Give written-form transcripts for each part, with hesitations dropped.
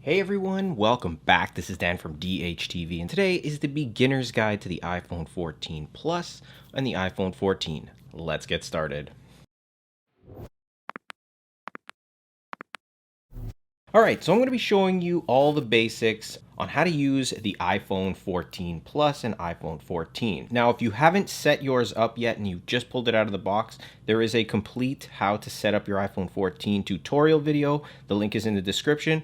Hey everyone, welcome back. This is Dan from DHTV, and today is the beginner's guide to the iPhone 14 Plus and the iPhone 14. Let's get started. Alright, so I'm going to be showing you all the basics on how to use the iPhone 14 Plus and iPhone 14. Now, if you haven't set yours up yet and you've just pulled it out of the box, there is a complete how to set up your iPhone 14 tutorial video. The link is in the description.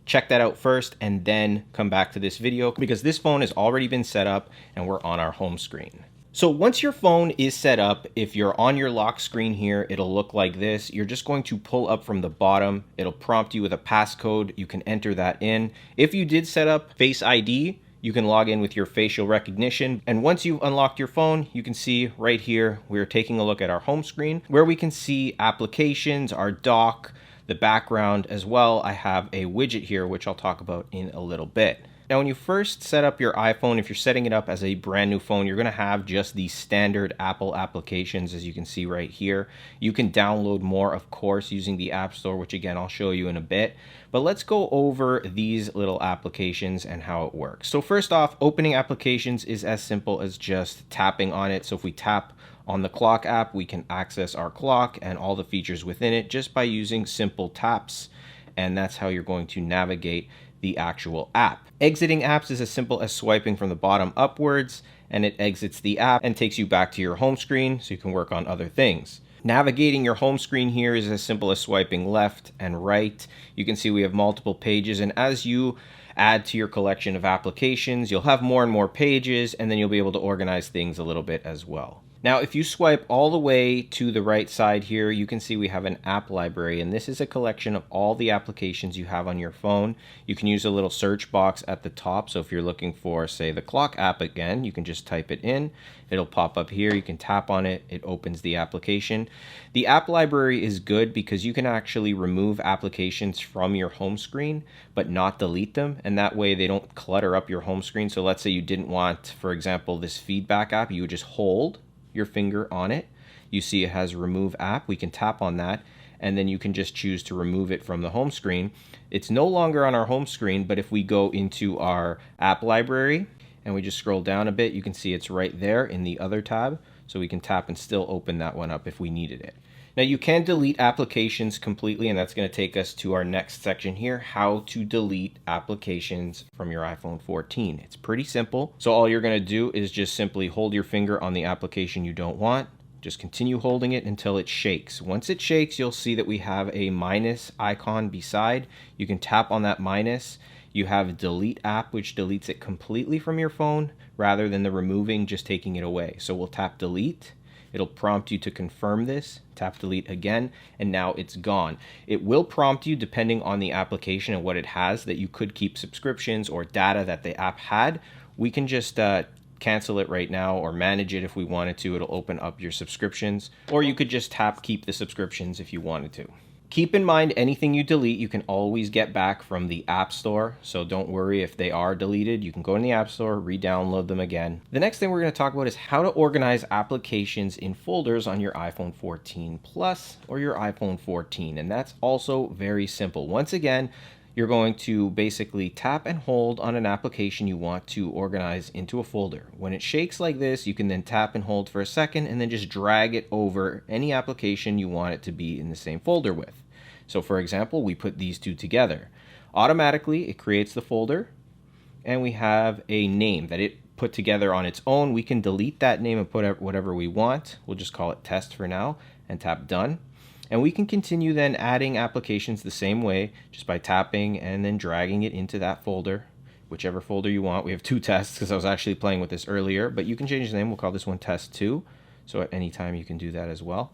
Check that out first and then come back to this video because this phone has already been set up and we're on our home screen. So once your phone is set up, if you're on your lock screen here, it'll look like this. You're just going to pull up from the bottom. It'll prompt you with a passcode. You can enter that in. If you did set up Face ID, you can log in with your facial recognition. And once you've unlocked your phone, you can see right here, we're taking a look at our home screen where we can see applications, our dock, the background as well. I have a widget here, which I'll talk about in a little bit. Now, when you first set up your iPhone, if you're setting it up as a brand new phone, you're going to have just the standard Apple applications, as you can see right here. You can download more, of course, using the App Store, which again, I'll show you in a bit. But let's go over these little applications and how it works. So first off, opening applications is as simple as just tapping on it. So if we tap on the clock app, we can access our clock and all the features within it just by using simple taps. And that's how you're going to navigate the actual app. Exiting apps is as simple as swiping from the bottom upwards, and it exits the app and takes you back to your home screen so you can work on other things. Navigating your home screen here is as simple as swiping left and right. You can see we have multiple pages, and as you add to your collection of applications, you'll have more and more pages, and then you'll be able to organize things a little bit as well. Now, if you swipe all the way to the right side here, you can see we have an app library, and this is a collection of all the applications you have on your phone. You can use a little search box at the top, so if you're looking for, say, the clock app again, you can just type it in. It'll pop up here. You can tap on it. It opens the application. The app library is good because you can actually remove applications from your home screen, but not delete them, and that way they don't clutter up your home screen. So let's say you didn't want, for example, this feedback app, you would just hold your finger on it. You see it has remove app. We can tap on that and then you can just choose to remove it from the home screen. It's no longer on our home screen, but if we go into our app library and we just scroll down a bit, you can see it's right there in the other tab. So we can tap and still open that one up if we needed it. Now you can delete applications completely, and that's going to take us to our next section here, how to delete applications from your iPhone 14. It's pretty simple. So all you're going to do is just simply hold your finger on the application you don't want. Just continue holding it until it shakes. Once it shakes, you'll see that we have a minus icon beside. You can tap on that minus. You have delete app, which deletes it completely from your phone rather than the removing, just taking it away. So we'll tap delete. It'll prompt you to confirm this, tap delete again, and now it's gone. It will prompt you, depending on the application and what it has, that you could keep subscriptions or data that the app had. We can just cancel it right now or manage it if we wanted to. It'll open up your subscriptions, or you could just tap keep the subscriptions if you wanted to. Keep in mind, anything you delete, you can always get back from the App Store. So don't worry if they are deleted. You can go in the App Store, re-download them again. The next thing we're going to talk about is how to organize applications in folders on your iPhone 14 Plus or your iPhone 14. And that's also very simple. Once again, you're going to basically tap and hold on an application you want to organize into a folder. When it shakes like this, you can then tap and hold for a second and then just drag it over any application you want it to be in the same folder with. So for example, we put these two together. Automatically, it creates the folder, and we have a name that it put together on its own. We can delete that name and put whatever we want. We'll just call it test for now and tap done. And we can continue then adding applications the same way, just by tapping and then dragging it into that folder, whichever folder you want. We have two tests because I was actually playing with this earlier, but you can change the name. We'll call this one test 2. So at any time you can do that as well.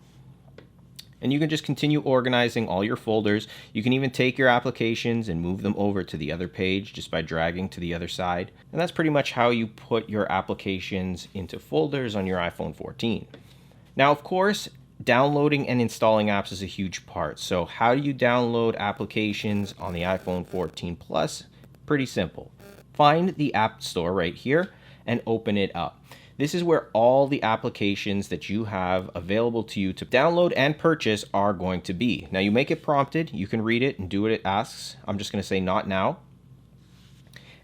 And you can just continue organizing all your folders. You can even take your applications and move them over to the other page just by dragging to the other side. And that's pretty much how you put your applications into folders on your iPhone 14. Now, of course, downloading and installing apps is a huge part. So how do you download applications on the iPhone 14 Plus? Pretty simple. Find the App Store right here and open it up. This is where all the applications that you have available to you to download and purchase are going to be. Now you make it prompted, you can read it and do what it asks. I'm just going to say not now.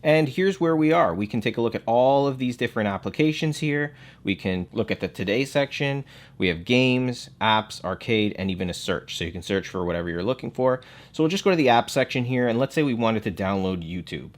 And here's where we are. We can take a look at all of these different applications here. We can look at the Today section. We have games, apps, arcade, and even a search. So you can search for whatever you're looking for. So we'll just go to the app section here, and let's say we wanted to download YouTube.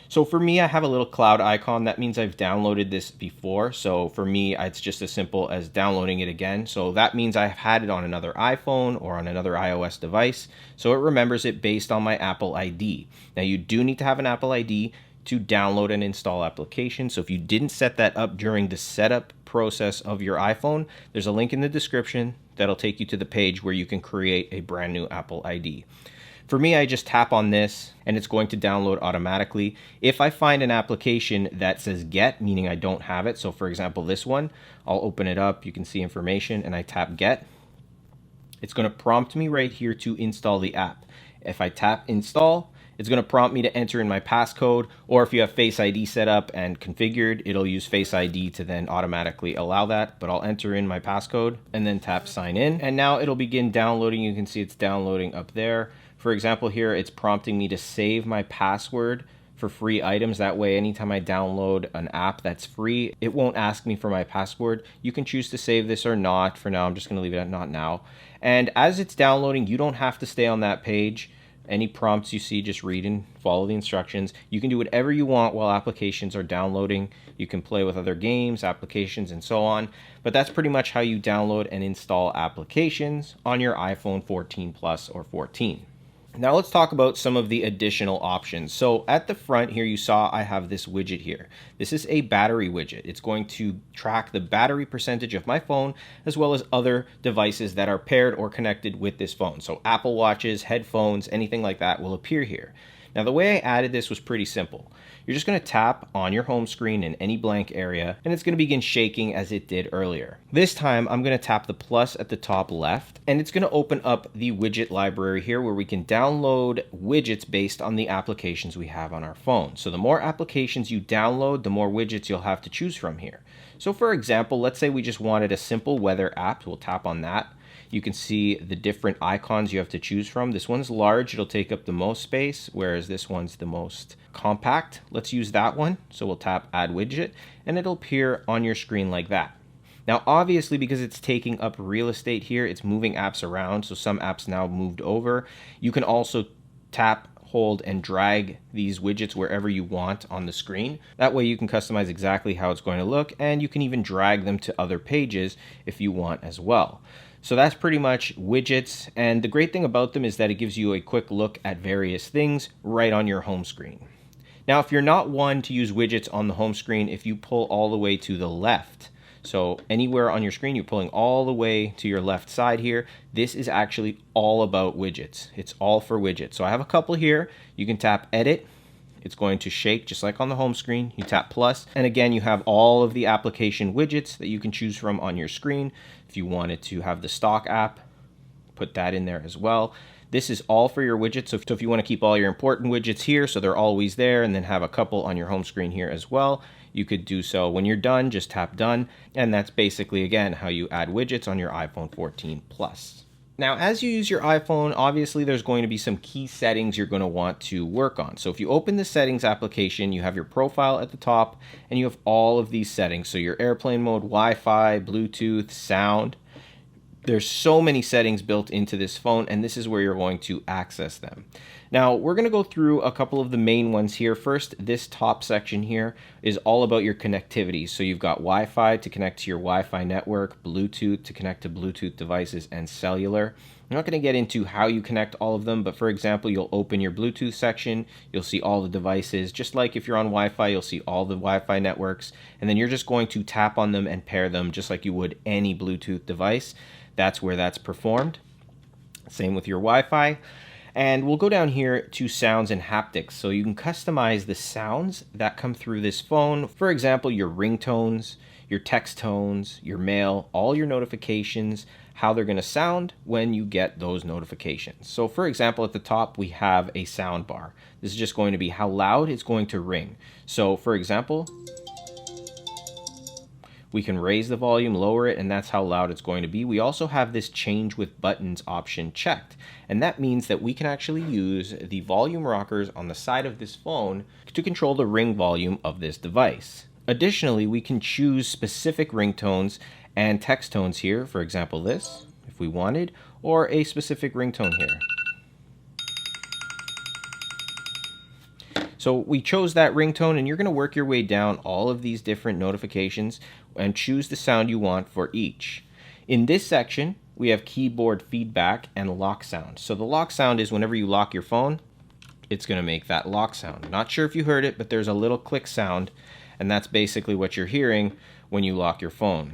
So for me, I have a little cloud icon. That means I've downloaded this before. So for me, it's just as simple as downloading it again. So that means I've had it on another iPhone or on another iOS device. So it remembers it based on my Apple ID. Now you do need to have an Apple ID to download and install applications. So if you didn't set that up during the setup process of your iPhone, there's a link in the description that'll take you to the page where you can create a brand new Apple ID. For me, I just tap on this and it's going to download automatically. If I find an application that says get, meaning I don't have it, so for example this one, I'll open it up, you can see information, and I tap get. It's going to prompt me right here to install the app. If I tap install, it's going to prompt me to enter in my passcode, or if you have Face ID set up and configured, it'll use Face ID to then automatically allow that, but I'll enter in my passcode and then tap sign in, and now it'll begin downloading. You can see it's downloading up there. For example, here it's prompting me to save my password for free items. That way, anytime I download an app that's free, it won't ask me for my password. You can choose to save this or not. For now, I'm just going to leave it at not now. And as it's downloading, you don't have to stay on that page. Any prompts you see, just read and follow the instructions. You can do whatever you want while applications are downloading. You can play with other games, applications, and so on. But that's pretty much how you download and install applications on your iPhone 14 Plus or 14. Now let's talk about some of the additional options. So at the front here, you saw I have this widget here. This is a battery widget. It's going to track the battery percentage of my phone as well as other devices that are paired or connected with this phone. So Apple Watches, headphones, anything like that will appear here. Now the way I added this was pretty simple. You're just going to tap on your home screen in any blank area and it's going to begin shaking as it did earlier. This time I'm going to tap the plus at the top left and it's going to open up the widget library here where we can download widgets based on the applications we have on our phone. So the more applications you download, the more widgets you'll have to choose from here. So for example, let's say we just wanted a simple weather app. We'll tap on that. You can see the different icons you have to choose from. This one's large, it'll take up the most space, whereas this one's the most compact. Let's use that one. So we'll tap add widget and it'll appear on your screen like that. Now obviously because it's taking up real estate here, it's moving apps around. So some apps now moved over. You can also tap, hold, and drag these widgets wherever you want on the screen. That way you can customize exactly how it's going to look, and you can even drag them to other pages if you want as well. So that's pretty much widgets, and the great thing about them is that it gives you a quick look at various things right on your home screen. Now if you're not one to use widgets on the home screen, if you pull all the way to the left, so anywhere on your screen, you're pulling all the way to your left side here, this is actually all about widgets. It's all for widgets. So I have a couple here. You can tap edit. It's going to shake just like on the home screen. You tap plus, and again, you have all of the application widgets that you can choose from on your screen. If you wanted to have the stock app, put that in there as well. This is all for your widgets. So if you want to keep all your important widgets here so they're always there, and then have a couple on your home screen here as well, you could do so. When you're done, just tap done. And that's basically, again, how you add widgets on your iPhone 14 Plus. Now, as you use your iPhone, obviously there's going to be some key settings you're going to want to work on. So if you open the settings application, you have your profile at the top and you have all of these settings. So your airplane mode, Wi-Fi, Bluetooth, sound. There's so many settings built into this phone, and this is where you're going to access them. Now, we're going to go through a couple of the main ones here. First, this top section here is all about your connectivity. So you've got Wi-Fi to connect to your Wi-Fi network, Bluetooth to connect to Bluetooth devices, and cellular. I'm not going to get into how you connect all of them, but for example, you'll open your Bluetooth section, you'll see all the devices. Just like if you're on Wi-Fi, you'll see all the Wi-Fi networks, and then you're just going to tap on them and pair them just like you would any Bluetooth device. That's where that's performed. Same with your Wi-Fi. And we'll go down here to sounds and haptics. So you can customize the sounds that come through this phone. For example, your ringtones, your text tones, your mail, all your notifications, how they're going to sound when you get those notifications. So for example, at the top, we have a sound bar. This is just going to be how loud it's going to ring. So for example, We can raise the volume, lower it, and that's how loud it's going to be. We also have this change with buttons option checked, and that means that we can actually use the volume rockers on the side of this phone to control the ring volume of this device. Additionally, we can choose specific ringtones and text tones here, for example this, if we wanted, or a specific ringtone here. So we chose that ringtone, and you're going to work your way down all of these different notifications and choose the sound you want for each. In this section, we have keyboard feedback and lock sound. So the lock sound is whenever you lock your phone, it's going to make that lock sound. Not sure if you heard it, but there's a little click sound, and that's basically what you're hearing when you lock your phone.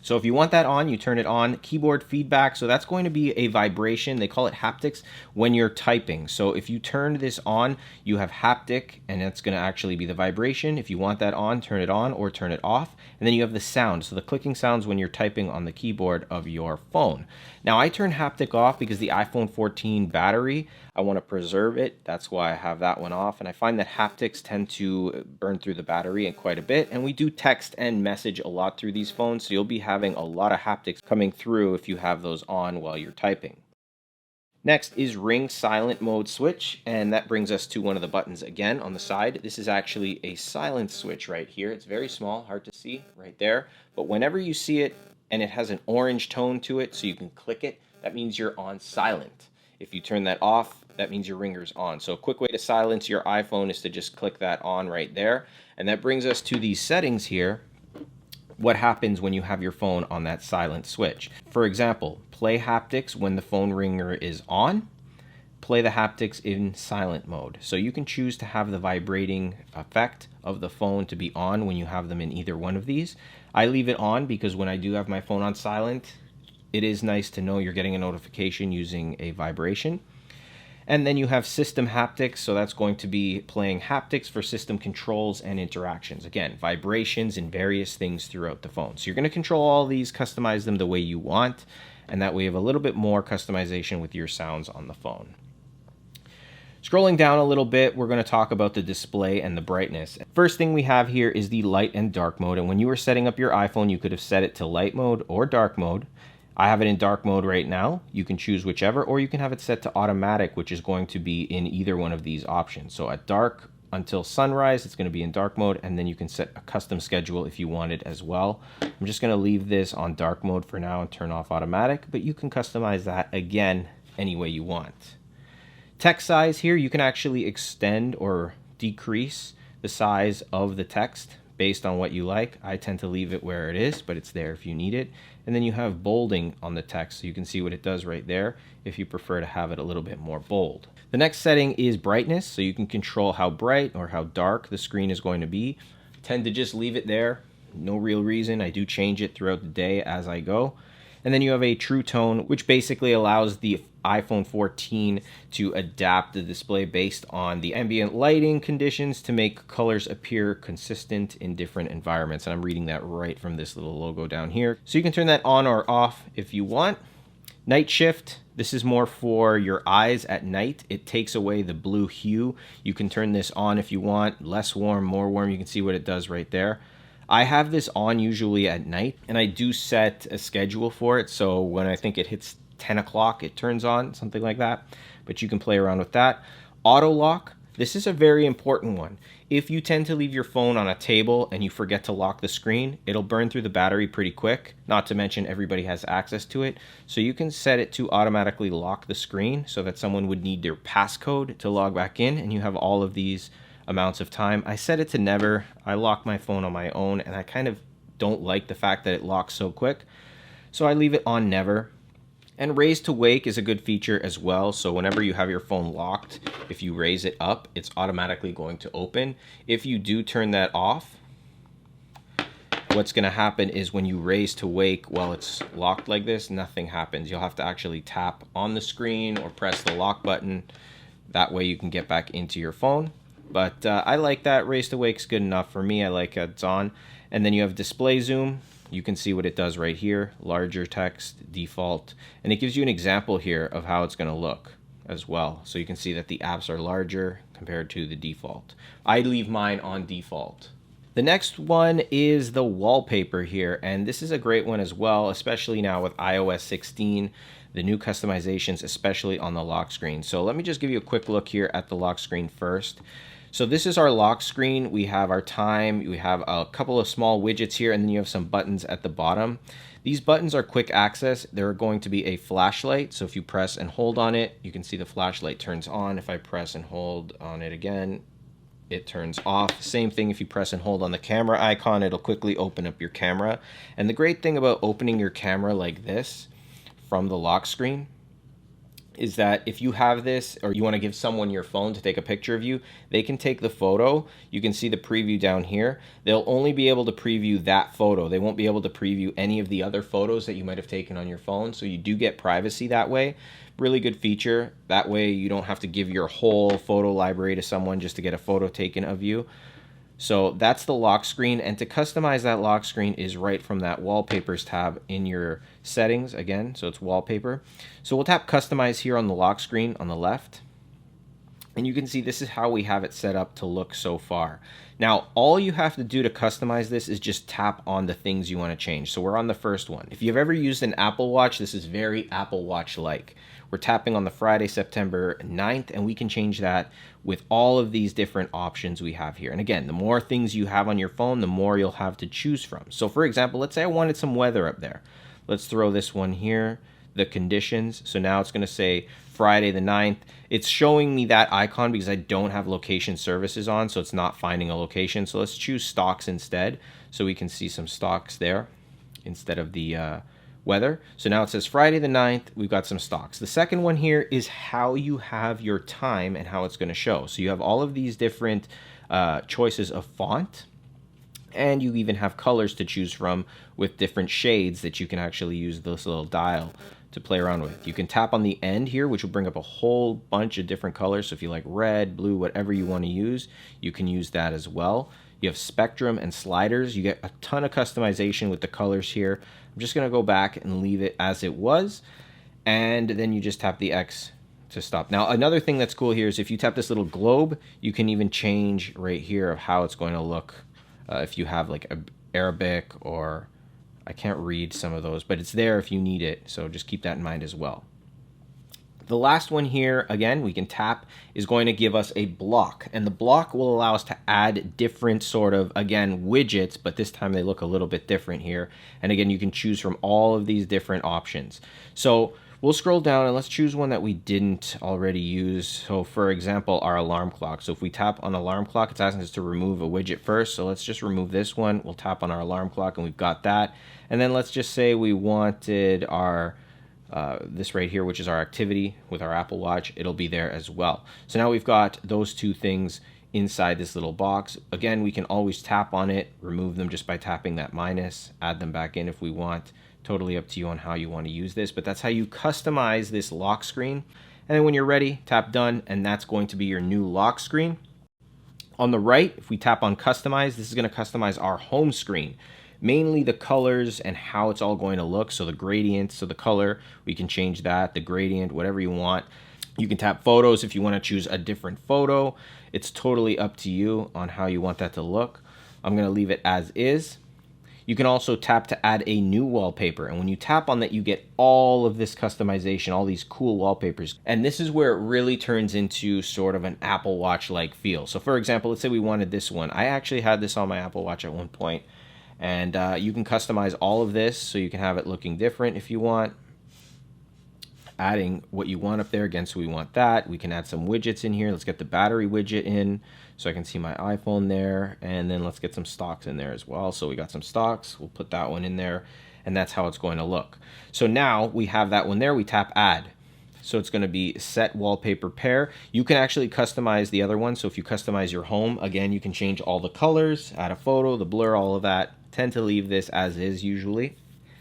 So if you want that on, you turn it on. Keyboard feedback, so that's going to be a vibration. They call it haptics when you're typing. So if you turn this on, you have haptic, and that's going to actually be the vibration. If you want that on, turn it on or turn it off. And then you have the sound. So the clicking sounds when you're typing on the keyboard of your phone. Now I turn haptic off because the iPhone 14 battery, I want to preserve it. That's why I have that one off. And I find that haptics tend to burn through the battery in quite a bit. And we do text and message a lot through these phones. So you'll be having a lot of haptics coming through if you have those on while you're typing. Next is ring silent mode switch, and that brings us to one of the buttons again on the side. This is actually a silent switch right here. It's very small, hard to see right there, but whenever you see it and it has an orange tone to it so you can click it, that means you're on silent. If you turn that off, that means your ringer's on. So a quick way to silence your iPhone is to just click that on right there. And that brings us to these settings here. What happens when you have your phone on that silent switch? For example, play haptics when the phone ringer is on. Play the haptics in silent mode. So you can choose to have the vibrating effect of the phone to be on when you have them in either one of these. I leave it on because when I do have my phone on silent, it is nice to know you're getting a notification using a vibration. And then you have system haptics, so that's going to be playing haptics for system controls and interactions. Again, vibrations and various things throughout the phone. So you're going to control all these, customize them the way you want, and that way you have a little bit more customization with your sounds on the phone. Scrolling down a little bit, we're going to talk about the display and the brightness. First thing we have here is the light and dark mode, and when you were setting up your iPhone, you could have set it to light mode or dark mode. I have it in dark mode right now. You can choose whichever, or you can have it set to automatic, which is going to be in either one of these options. So at dark until sunrise, it's going to be in dark mode, and then you can set a custom schedule if you want it as well. I'm just going to leave this on dark mode for now and turn off automatic, but you can customize that again any way you want. Text size here, you can actually extend or decrease the size of the text based on what you like. I tend to leave it where it is, but it's there if you need it. And then you have bolding on the text, so you can see what it does right there if you prefer to have it a little bit more bold. The next setting is brightness, so you can control how bright or how dark the screen is going to be. I tend to just leave it there, no real reason. I do change it throughout the day as I go. And then you have a true tone, which basically allows the iPhone 14 to adapt the display based on the ambient lighting conditions to make colors appear consistent in different environments. And I'm reading that right from this little logo down here. So you can turn that on or off if you want. Night shift, this is more for your eyes at night. It takes away the blue hue. You can turn this on if you want, less warm, more warm. You can see what it does right there. I have this on usually at night, and I do set a schedule for it. So when I think it hits 10 o'clock, it turns on, something like that. But you can play around with that. Auto lock, this is a very important one. If you tend to leave your phone on a table and you forget to lock the screen, it'll burn through the battery pretty quick. Not to mention everybody has access to it. So you can set it to automatically lock the screen so that someone would need their passcode to log back in, and you have all of these amounts of time. I set it to never. I lock my phone on my own, and I kind of don't like the fact that it locks so quick. So I leave it on never. And raise to wake is a good feature as well. So whenever you have your phone locked, if you raise it up, it's automatically going to open. If you do turn that off, what's going to happen is when you raise to wake while it's locked like this, nothing happens. You'll have to actually tap on the screen or press the lock button. That way you can get back into your phone. But I like that. Raise to wake's good enough for me. I like it's on. And then you have display zoom. You can see what it does right here. Larger text, default. And it gives you an example here of how it's going to look as well. So you can see that the apps are larger compared to the default. I leave mine on default. The next one is the wallpaper here, and this is a great one as well, especially now with iOS 16, the new customizations, especially on the lock screen. So let me just give you a quick look here at the lock screen first. So this is our lock screen. We have our time, we have a couple of small widgets here, and then you have some buttons at the bottom. These buttons are quick access. They're going to be a flashlight. So if you press and hold on it, you can see the flashlight turns on. If I press and hold on it again, it turns off. Same thing if you press and hold on the camera icon, it'll quickly open up your camera. And the great thing about opening your camera like this from the lock screen is that if you have this or you want to give someone your phone to take a picture of you, they can take the photo. You can see the preview down here. They'll only be able to preview that photo. They won't be able to preview any of the other photos that you might have taken on your phone. So you do get privacy that way. Really good feature. That way you don't have to give your whole photo library to someone just to get a photo taken of you. So that's the lock screen, and to customize that lock screen is right from that Wallpapers tab in your settings again. So it's Wallpaper. So we'll tap Customize here on the lock screen on the left. And you can see this is how we have it set up to look so far. Now, all you have to do to customize this is just tap on the things you want to change. So we're on the first one. If you've ever used an Apple Watch, this is very Apple Watch-like. We're tapping on the Friday, September 9th, and we can change that with all of these different options we have here. And again, the more things you have on your phone, the more you'll have to choose from. So for example, let's say I wanted some weather up there. Let's throw this one here, the conditions. So now it's going to say Friday the 9th. It's showing me that icon because I don't have location services on, so it's not finding a location. So let's choose stocks instead, so we can see some stocks there instead of the weather. So now it says Friday the 9th, we've got some stocks. The second one here is how you have your time and how it's going to show. So you have all of these different choices of font, and you even have colors to choose from with different shades that you can actually use this little dial to play around with. You can tap on the end here, which will bring up a whole bunch of different colors. So if you like red, blue, whatever you want to use, you can use that as well. You have spectrum and sliders. You get a ton of customization with the colors here. I'm just going to go back and leave it as it was. And then you just tap the X to stop. Now, another thing that's cool here is if you tap this little globe, you can even change right here of how it's going to look. If you have like Arabic, or I can't read some of those, but it's there if you need it. So just keep that in mind as well. The last one here, again, we can tap, is going to give us a block. And the block will allow us to add different sort of, again, widgets, but this time they look a little bit different here. And again, you can choose from all of these different options. So we'll scroll down and let's choose one that we didn't already use. So for example, our alarm clock. So if we tap on alarm clock, it's asking us to remove a widget first. So let's just remove this one. We'll tap on our alarm clock and we've got that. And then let's just say we wanted our this right here, which is our activity with our Apple Watch. It'll be there as well. So now we've got those two things inside this little box. Again, we can always tap on it, remove them just by tapping that minus, add them back in if we want. Totally up to you on how you want to use this, but that's how you customize this lock screen. And then when you're ready, tap done, and that's going to be your new lock screen. On the right, if we tap on customize, this is going to customize our home screen. Mainly the colors and how it's all going to look. So the gradient, so the color, we can change that, the gradient, whatever you want. You can tap photos if you want to choose a different photo. It's totally up to you on how you want that to look. I'm going to leave it as is. You can also tap to add a new wallpaper. And when you tap on that, you get all of this customization, all these cool wallpapers. And this is where it really turns into sort of an Apple Watch-like feel. So for example, let's say we wanted this one. I actually had this on my Apple Watch at one point. And you can customize all of this so you can have it looking different if you want. Adding what you want up there. Again, so we want that. We can add some widgets in here. Let's get the battery widget in so I can see my iPhone there. And then let's get some stocks in there as well. So we got some stocks. We'll put that one in there. And that's how it's going to look. So now we have that one there. We tap add. So it's going to be set wallpaper pair. You can actually customize the other one. So if you customize your home, again, you can change all the colors, add a photo, the blur, all of that. Tend to leave this as is usually.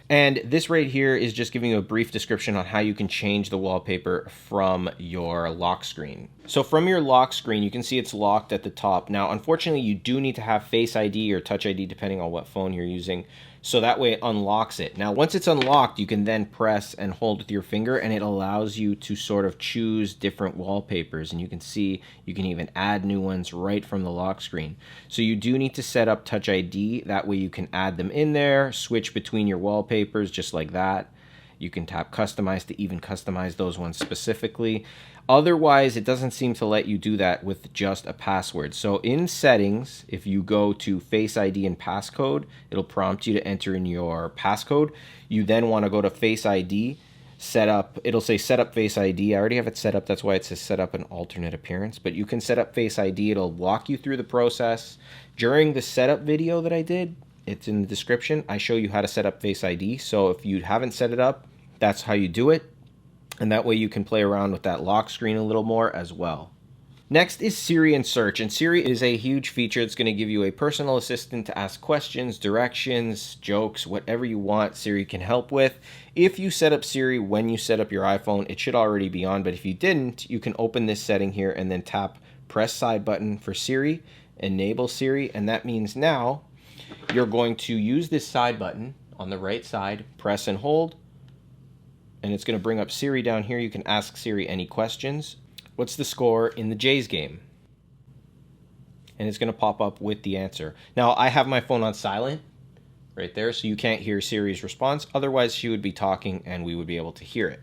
And this right here is just giving you a brief description on how you can change the wallpaper from your lock screen. So from your lock screen, you can see it's locked at the top. Now, unfortunately, you do need to have Face ID or Touch ID, depending on what phone you're using, So that way it unlocks it. Now, once it's unlocked, you can then press and hold with your finger, and it allows you to sort of choose different wallpapers. And you can see you can even add new ones right from the lock screen. So you do need to set up Touch ID. That way you can add them in there, switch between your wallpapers just like that. You can tap customize to even customize those ones specifically. Otherwise, it doesn't seem to let you do that with just a password. So in settings, if you go to Face ID and passcode, it'll prompt you to enter in your passcode. You then want to go to Face ID, set up, it'll say set up Face ID. I already have it set up. That's why it says set up an alternate appearance, but you can set up Face ID. It'll walk you through the process. During the setup video that I did, it's in the description, I show you how to set up Face ID. So if you haven't set it up, that's how you do it. And that way you can play around with that lock screen a little more as well. Next is Siri and Search. And Siri is a huge feature. It's going to give you a personal assistant to ask questions, directions, jokes, whatever you want, Siri can help with. If you set up Siri when you set up your iPhone, it should already be on. But if you didn't, you can open this setting here and then tap press side button for Siri, enable Siri. And that means now you're going to use this side button on the right side, press and hold, and it's going to bring up Siri down here. You can ask Siri any questions. What's the score in the Jays game? And it's going to pop up with the answer. Now, I have my phone on silent right there, so you can't hear Siri's response. Otherwise, she would be talking and we would be able to hear it.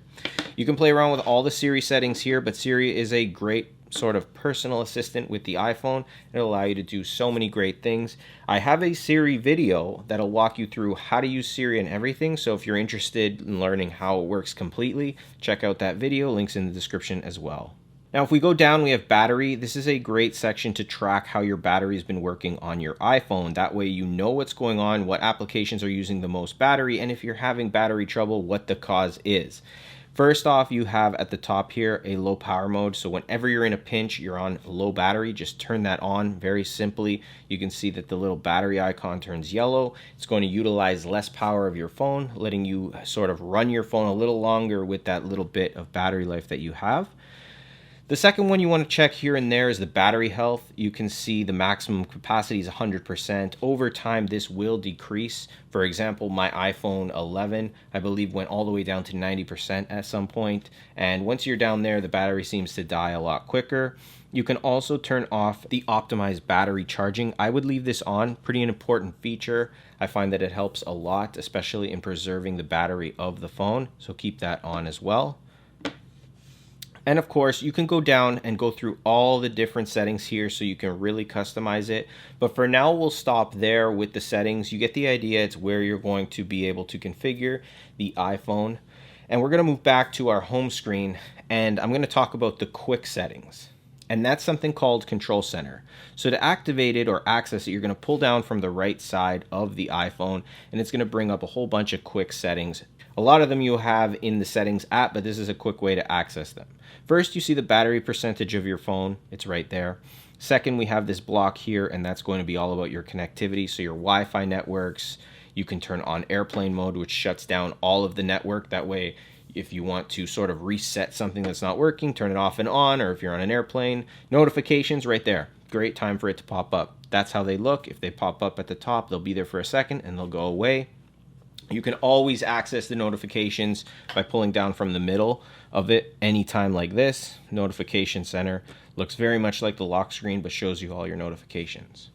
You can play around with all the Siri settings here, but Siri is a great sort of personal assistant with the iPhone. It'll allow you to do so many great things. I have a Siri video that'll walk you through how to use Siri and everything. So if you're interested in learning how it works completely, check out that video. Links in the description as well. Now, if we go down, we have battery. This is a great section to track how your battery has been working on your iPhone. That way you know what's going on, what applications are using the most battery, and if you're having battery trouble, what the cause is. First off, you have at the top here a low power mode. So whenever you're in a pinch, you're on low battery, just turn that on very simply. You can see that the little battery icon turns yellow. It's going to utilize less power of your phone, letting you sort of run your phone a little longer with that little bit of battery life that you have. The second one you want to check here and there is the battery health. You can see the maximum capacity is 100%. Over time, this will decrease. For example, my iPhone 11, I believe, went all the way down to 90% at some point. And once you're down there, the battery seems to die a lot quicker. You can also turn off the optimized battery charging. I would leave this on, pretty an important feature. I find that it helps a lot, especially in preserving the battery of the phone. So keep that on as well. And of course, you can go down and go through all the different settings here so you can really customize it. But for now, we'll stop there with the settings. You get the idea. It's where you're going to be able to configure the iPhone. And we're going to move back to our home screen, and I'm going to talk about the quick settings. And that's something called Control Center. So to activate it or access it, you're going to pull down from the right side of the iPhone, and it's going to bring up a whole bunch of quick settings. A lot of them you'll have in the settings app, but this is a quick way to access them. First, you see the battery percentage of your phone. It's right there. Second, we have this block here, and that's going to be all about your connectivity. So your Wi-Fi networks, you can turn on airplane mode, which shuts down all of the network. That way, if you want to sort of reset something that's not working, turn it off and on, or if you're on an airplane, notifications right there. Great time for it to pop up. That's how they look. If they pop up at the top, they'll be there for a second and they'll go away. You can always access the notifications by pulling down from the middle of it anytime like this. Notification center looks very much like the lock screen, but shows you all your notifications.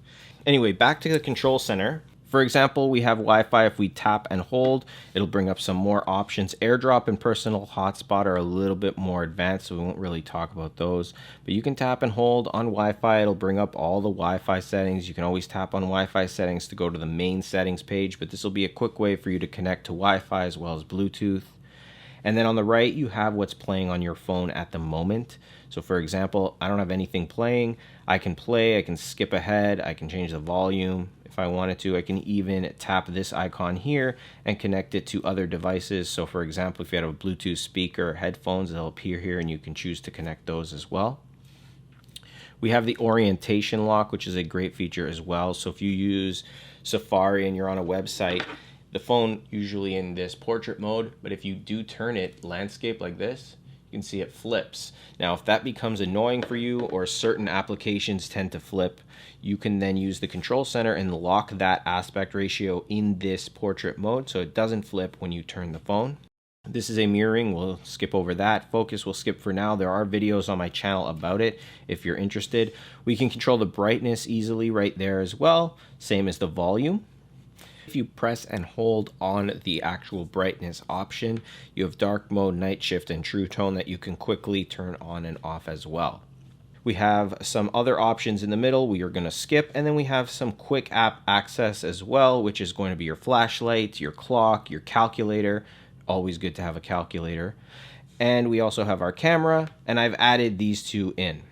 Anyway, back to the control center. For example, we have Wi-Fi. If we tap and hold, it'll bring up some more options. AirDrop and personal hotspot are a little bit more advanced, so we won't really talk about those. But you can tap and hold on Wi-Fi. It'll bring up all the Wi-Fi settings. You can always tap on Wi-Fi settings to go to the main settings page, but this will be a quick way for you to connect to Wi-Fi as well as Bluetooth. And then on the right, you have what's playing on your phone at the moment. So for example, I don't have anything playing. I can play, I can skip ahead, I can change the volume. If I wanted to, I can even tap this icon here and connect it to other devices. So for example, if you had a Bluetooth speaker or headphones, they'll appear here and you can choose to connect those as well. We have the orientation lock, which is a great feature as well. So if you use Safari and you're on a website, the phone usually in this portrait mode, but if you do turn it landscape like this, you can see it flips. Now, if that becomes annoying for you or certain applications tend to flip, you can then use the control center and lock that aspect ratio in this portrait mode so it doesn't flip when you turn the phone. This is a mirroring. We'll skip over that. Focus we'll skip for now. There are videos on my channel about it if you're interested. We can control the brightness easily right there as well, same as the volume. If you press and hold on the actual brightness option, you have dark mode, night shift, and true tone that you can quickly turn on and off as well. We have some other options in the middle we are going to skip, and then we have some quick app access as well, which is going to be your flashlight, your clock, your calculator. Always good to have a calculator. And we also have our camera, and I've added these two in.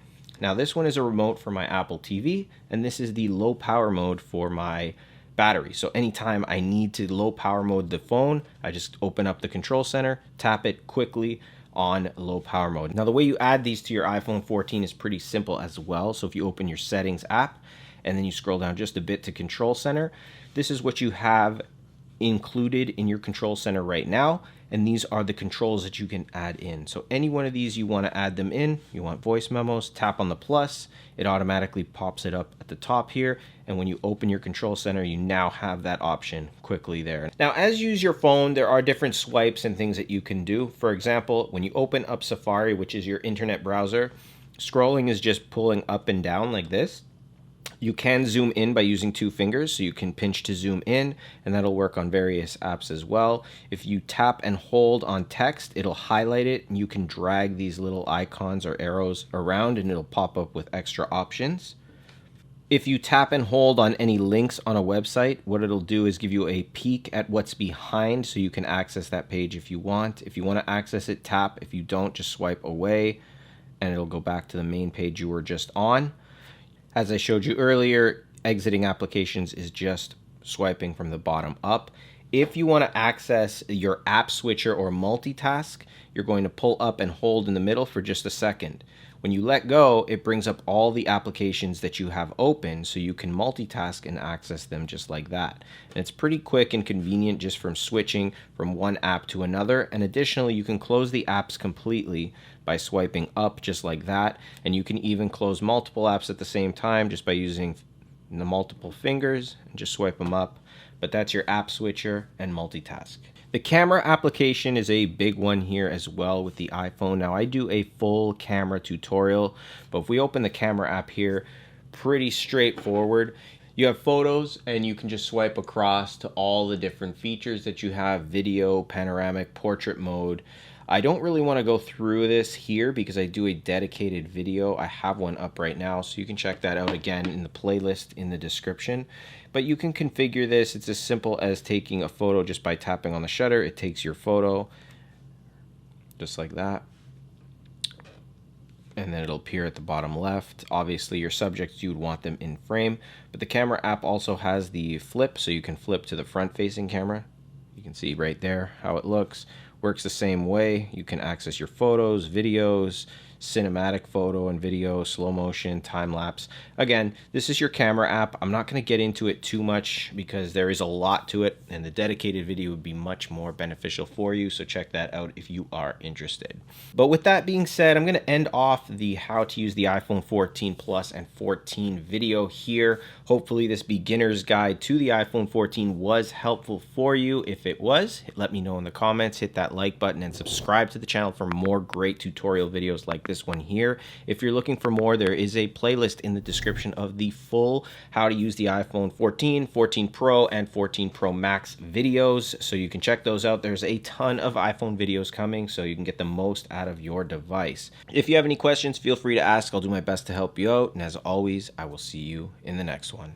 Now this one is a remote for my Apple TV, and this is the low power mode for my battery. So anytime I need to low power mode the phone, I just open up the control center, tap it quickly on low power mode. Now the way you add these to your iPhone 14 is pretty simple as well. So if you open your settings app and then you scroll down just a bit to control center, this is what you have included in your control center right now, and these are the controls that you can add in. So any one of these you want to add them in. You want voice memos, tap on the plus, it automatically pops it up at the top here, and when you open your control center you now have that option quickly there. Now as you use your phone, there are different swipes and things that you can do. For example, when you open up Safari, which is your internet browser, scrolling is just pulling up and down like this. You can zoom in by using two fingers, so you can pinch to zoom in, and that'll work on various apps as well. If you tap and hold on text, it'll highlight it, and you can drag these little icons or arrows around, and it'll pop up with extra options. If you tap and hold on any links on a website, what it'll do is give you a peek at what's behind, so you can access that page if you want. If you want to access it, tap. If you don't, just swipe away, and it'll go back to the main page you were just on. As I showed you earlier, exiting applications is just swiping from the bottom up. If you want to access your app switcher or multitask, you're going to pull up and hold in the middle for just a second. When you let go, it brings up all the applications that you have open, so you can multitask and access them just like that. And it's pretty quick and convenient just from switching from one app to another. And additionally, you can close the apps completely by swiping up just like that. And you can even close multiple apps at the same time just by using the multiple fingers and just swipe them up. But that's your app switcher and multitask. The camera application is a big one here as well with the iPhone. Now I do a full camera tutorial, but if we open the camera app here, pretty straightforward. You have photos and you can just swipe across to all the different features that you have: video, panoramic, portrait mode. I don't really want to go through this here because I do a dedicated video. I have one up right now, so you can check that out again in the playlist in the description. But you can configure this. It's as simple as taking a photo just by tapping on the shutter. It takes your photo just like that, and then it'll appear at the bottom left. Obviously your subjects, you would want them in frame, but the camera app also has the flip, so you can flip to the front facing camera. You can see right there how it looks. Works the same way. You can access your photos, videos, cinematic photo and video, slow motion, time lapse. Again, this is your camera app. I'm not going to get into it too much because there is a lot to it, and the dedicated video would be much more beneficial for you, so check that out if you are interested. But with that being said, I'm going to end off the how to use the iPhone 14 Plus and 14 video here. Hopefully this beginner's guide to the iPhone 14 was helpful for you. If it was, let me know in the comments. Hit that like button and subscribe to the channel for more great tutorial videos like this one here. If you're looking for more, there is a playlist in the description of the full how to use the iPhone 14, 14 Pro, and 14 Pro Max videos, so you can check those out. There's a ton of iPhone videos coming, so you can get the most out of your device. If you have any questions, feel free to ask. I'll do my best to help you out, and as always, I will see you in the next one.